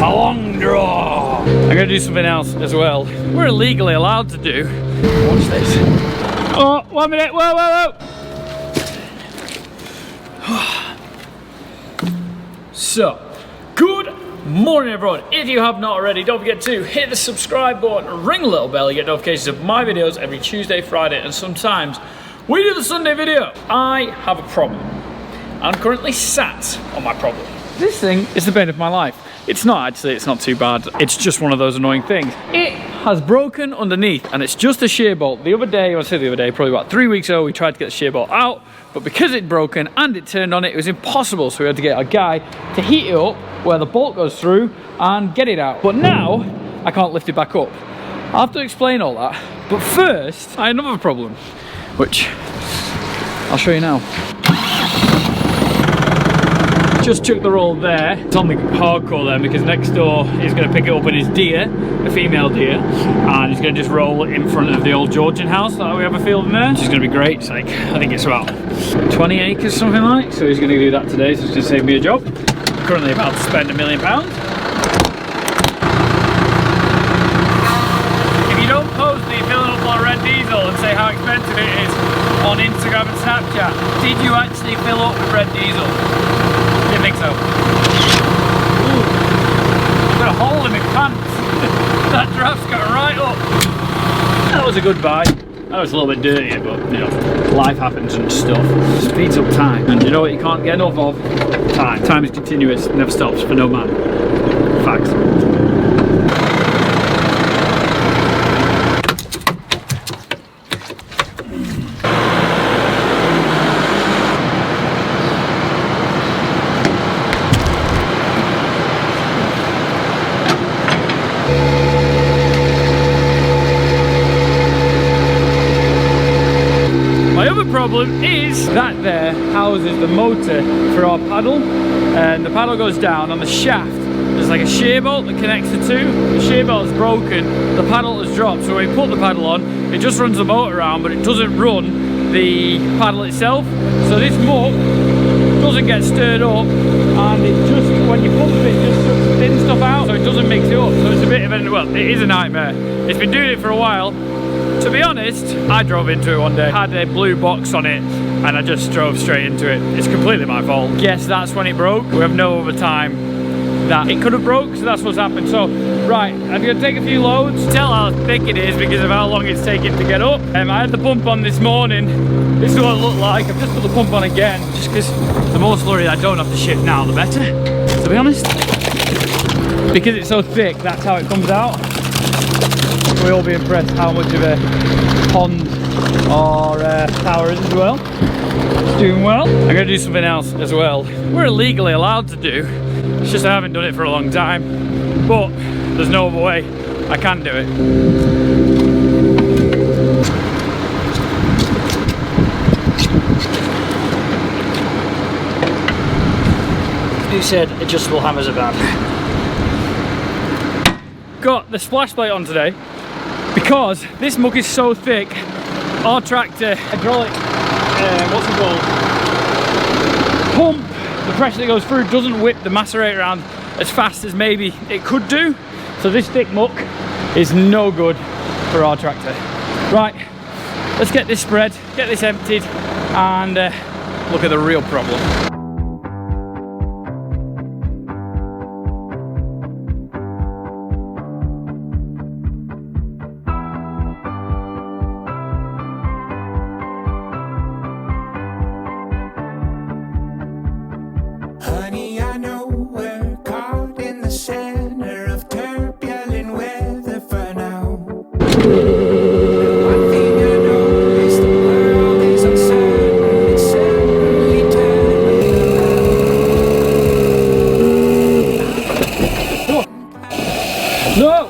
A long draw. I'm gonna do something else as well. We're legally allowed to do. Watch this. Oh, 1 minute. Whoa, whoa, whoa. So, good morning everyone. If you have not already, don't forget to hit the subscribe button, ring the little bell, you get notifications of my videos every Tuesday, Friday, and sometimes we do the Sunday video. I have a problem. I'm currently sat on my problem. This thing is the bane of my life. It's not actually, it's not too bad. It's just one of those annoying things. It has broken underneath and it's just a shear bolt. The other day, I say the other day, probably about 3 weeks ago, we tried to get the shear bolt out, but because it'd broken and it turned on it was impossible. So we had to get a guy to heat it up where the bolt goes through and get it out. But now, I can't lift it back up. I'll have to explain all that. But first, I had another problem, which I'll show you now. Just chucked the roll there. It's on the hardcore then because next door he's going to pick it up in his deer, a female deer, and he's going to just roll it in front of the old Georgian house that we have a field in there, which is going to be great. It's like, I think it's about 20 acres, something like, so he's going to do that today, so it's going to save me a job. I'm currently about to spend £1 million. If you don't post the filling up on a red diesel and say how expensive it is on Instagram and Snapchat, did you actually fill up with red diesel? Didn't think so. Ooh, I've got a hole in my pants. That draft's got right up. That was a good buy. That was a little bit dirty, but you know, life happens and stuff. Speeds up time, and you know what you can't get enough of? Time. Time is continuous, never stops for no man. Facts. Problem is that there houses the motor for our paddle, and the paddle goes down on the shaft. There's like a shear bolt that connects the two. The shear bolt is broken, the paddle has dropped, so when we put the paddle on, it just runs the motor around, but it doesn't run the paddle itself. So this muck doesn't get stirred up, and it just, when you pump it, just sucks the thin stuff out, so it doesn't mix it up. So it's a bit of a, well, it is a nightmare. It's been doing it for a while. To be honest, I drove into it one day, had a blue box on it, and I just drove straight into it. It's completely my fault. Yes, that's when it broke. We have no other time that it could have broke, so that's what's happened. So, right, I'm gonna take a few loads, tell how thick it is because of how long it's taken to get up. I had the pump on this morning. This is what it looked like. I've just put the pump on again, just because the more slurry I don't have to shift now, the better, to be honest. Because it's so thick, that's how it comes out. We'll all be impressed how much of a pond our tower is as well. It's doing well. I'm going to do something else as well. We're legally allowed to do. It's just I haven't done it for a long time. But there's no other way. I can do it. Who said adjustable hammers are bad? Got the splash plate on today because this muck is so thick. Our tractor hydraulic what's it called, pump, the pressure that goes through doesn't whip the macerator around as fast as maybe it could do, so this thick muck is no good for our tractor. Right, let's get this spread, get this emptied, and look at the real problem. No!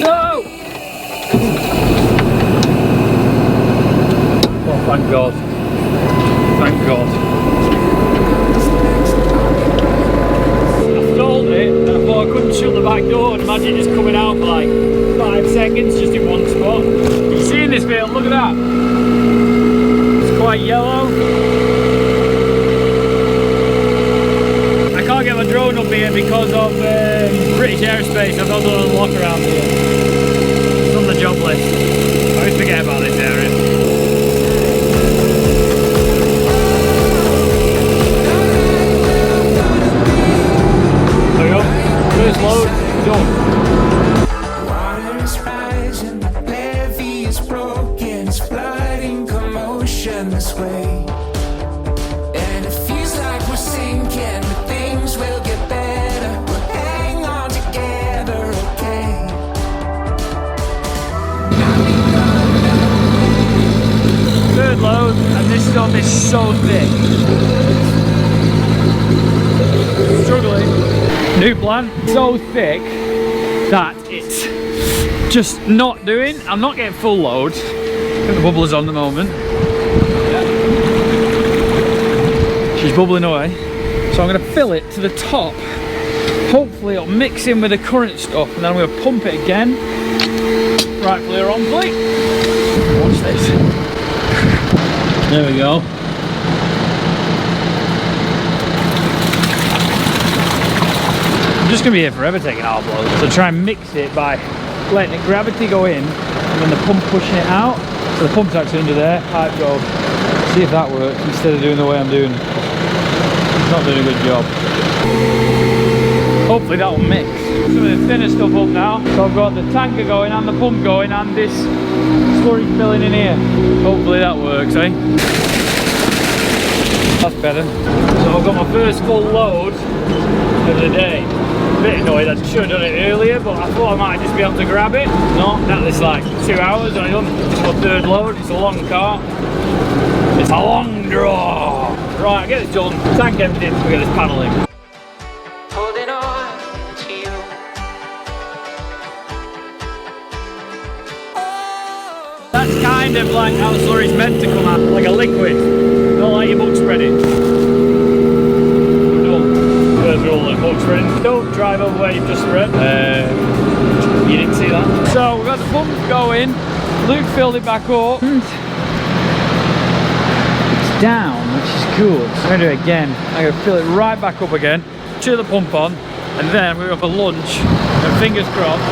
No! Oh, thank God. Thank God. I stalled it and I thought I couldn't shut the back door and imagine it just coming out for like 5 seconds just in one spot. You see in this field, look at that. It's quite yellow. I can't get my drone up here because of British Aerospace. I've not done a walk around here. It's on the job list. I always forget about this area. There we go. First load, done. Water is rising, the levee is broken, it's flooding commotion this way. And it feels like we're sinking, but things will get better. We'll hang on together, okay? Third load, and this stuff is so thick. Struggling. New plan, so thick that it's just not doing. I'm not getting full load. Got the bubblers on the moment. She's bubbling away. So I'm going to fill it to the top. Hopefully it'll mix in with the current stuff, and then I'm going to pump it again. Rightfully or wrongfully. Watch this. There we go. I'm just going to be here forever taking half load. So try and mix it by letting the gravity go in and then the pump pushing it out. So the pump's actually under there, pipe go. See if that works instead of doing the way I'm doing. It's not doing a good job. Hopefully that will mix. Some of the thinner stuff up now. So I've got the tanker going and the pump going and this slurry filling in here. Hopefully that works, eh? That's better. So I've got my first full load of the day. A bit annoyed, I should have done it earlier, but I thought I might just be able to grab it. No, that was like 2 hours and I done my third load. It's a long car. It's a long draw. Right, I get this done. Tank emptied, we get this panel in. Holding on to you. That's kind of like how slurry's meant to come out, like a liquid, not like your book spreading. First rule of book spreading, don't drive over where you've just spread. You didn't see that. So we've got the pump going, Luke filled it back up. It's down, which is good. So I'm going to do it again. I'm going to fill it right back up again, turn the pump on, and then we're going for lunch, and fingers crossed,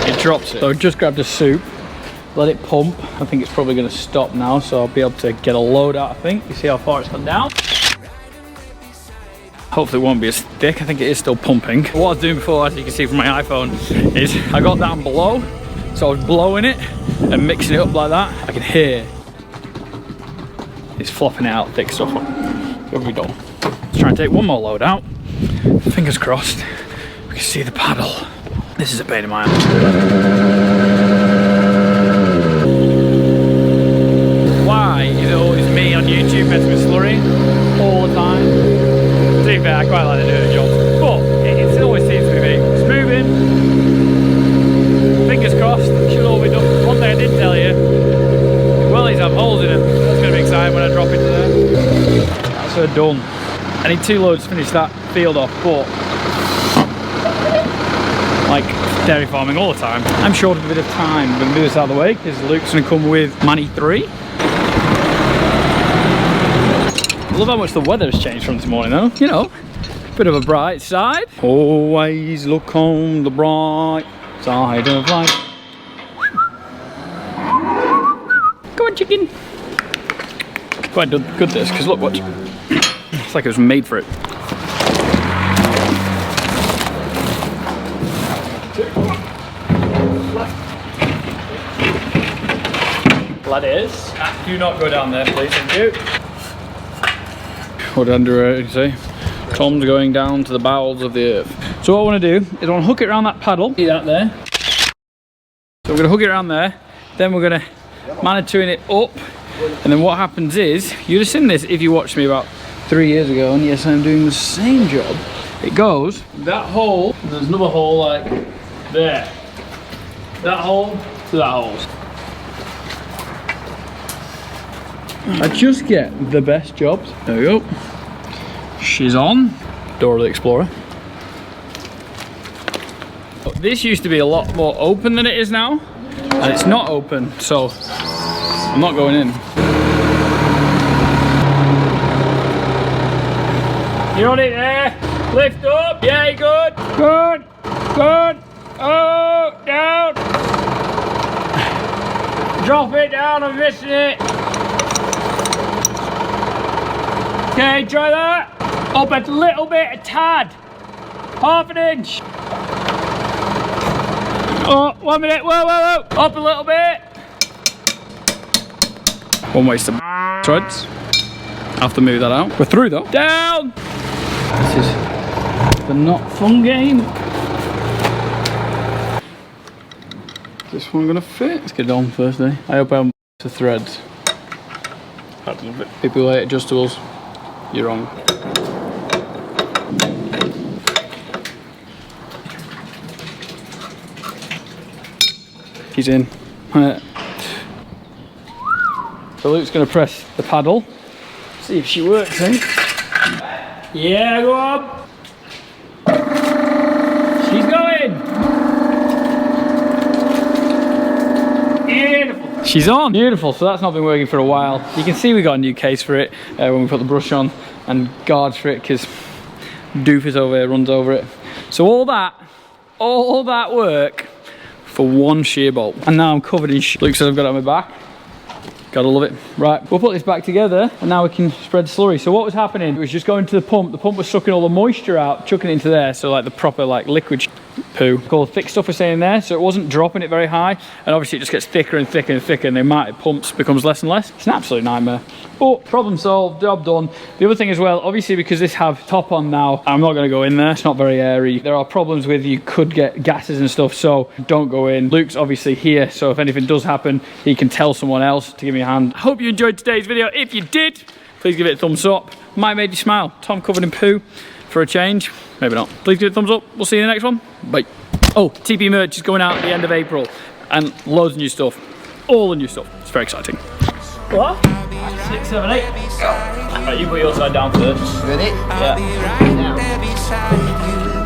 it drops it. So I just grabbed a soup, let it pump. I think it's probably going to stop now, so I'll be able to get a load out, I think. You see how far it's gone down? Hopefully it won't be as thick. I think it is still pumping. What I was doing before, as you can see from my iPhone, is I got down below, so I was blowing it and mixing it up like that. I can hear it's flopping out thick stuff. What have we done? Let's try and take one more load out. Fingers crossed. We can see the paddle. This is a pain in my ass. Why is it always me on YouTube messing with slurry all the time? To be fair, I quite like to do the job, but it always seems to be me. It's moving. Fingers crossed, should all be done. One thing I did tell you, the wellies have holes in them. That's going to be exciting when I drop into there. That's her done. I need 2 loads to finish that field off, but like dairy farming all the time, I'm short of a bit of time. I'm going to do this out of the way because Luke's going to come with Manny 3. I love how much the weather has changed from this morning though, you know, bit of a bright side. Always look on the bright side of life. Go on chicken. Quite good this, because look, watch. It's like it was made for it. Ladies, do not go down there please, thank you. What under you say? Tom's going down to the bowels of the earth. So what I want to do is I want to hook it around that paddle. See that there? So we're going to hook it around there. Then we're going to manitoing it up. And then what happens is, you'd have seen this if you watched me about 3 years ago. And yes, I'm doing the same job. It goes that hole. And there's another hole like there. That hole to that hole. I just get the best jobs. There we go. She's on. Door of the Explorer. This used to be a lot more open than it is now. And it's not open, so I'm not going in. You're on it there. Lift up. Yeah, good. Good. Good. Oh, down. Drop it down, I'm missing it. Okay, try that. Up a little bit, a tad. Half an inch. Oh, 1 minute. Whoa, whoa, whoa. Up a little bit. One waste of threads. Have to move that out. We're through though. Down. This is the not fun game. Is this one gonna fit? Let's get it on first, eh? I hope I haven't the threads. I'd love it. People hate adjustables. You're wrong. He's in. So Luke's gonna press the paddle. See if she works, eh? Yeah, go on. She's going. Beautiful. She's on. Beautiful. So that's not been working for a while. You can see we got a new case for it when we put the brush on and guards for it because doofus over here runs over it. So all that work for one shear bolt. And now I'm covered in Luke says I've got it on my back. Gotta love it. Right, we'll put this back together and now we can spread the slurry. So what was happening? It was just going to the pump. The pump was sucking all the moisture out, chucking it into there. So like the proper like liquid poo. All the thick stuff was staying in there. So it wasn't dropping it very high. And obviously it just gets thicker and thicker and thicker and the amount it pumps becomes less and less. It's an absolute nightmare. But problem solved, job done. The other thing as well, obviously because this have top on now, I'm not gonna go in there. It's not very airy. There are problems with you could get gases and stuff, so don't go in. Luke's obviously here, so if anything does happen, he can tell someone else to give me a hand. I hope you enjoyed today's video. If you did, please give it a thumbs up. Might have made you smile. Tom covered in poo for a change. Maybe not. Please give it a thumbs up. We'll see you in the next one. Bye. Oh, TP merch is going out at the end of April and loads of new stuff. All the new stuff. It's very exciting. What? 6, 7, 8. Right, you put your side down first. Ready? Yeah. Now.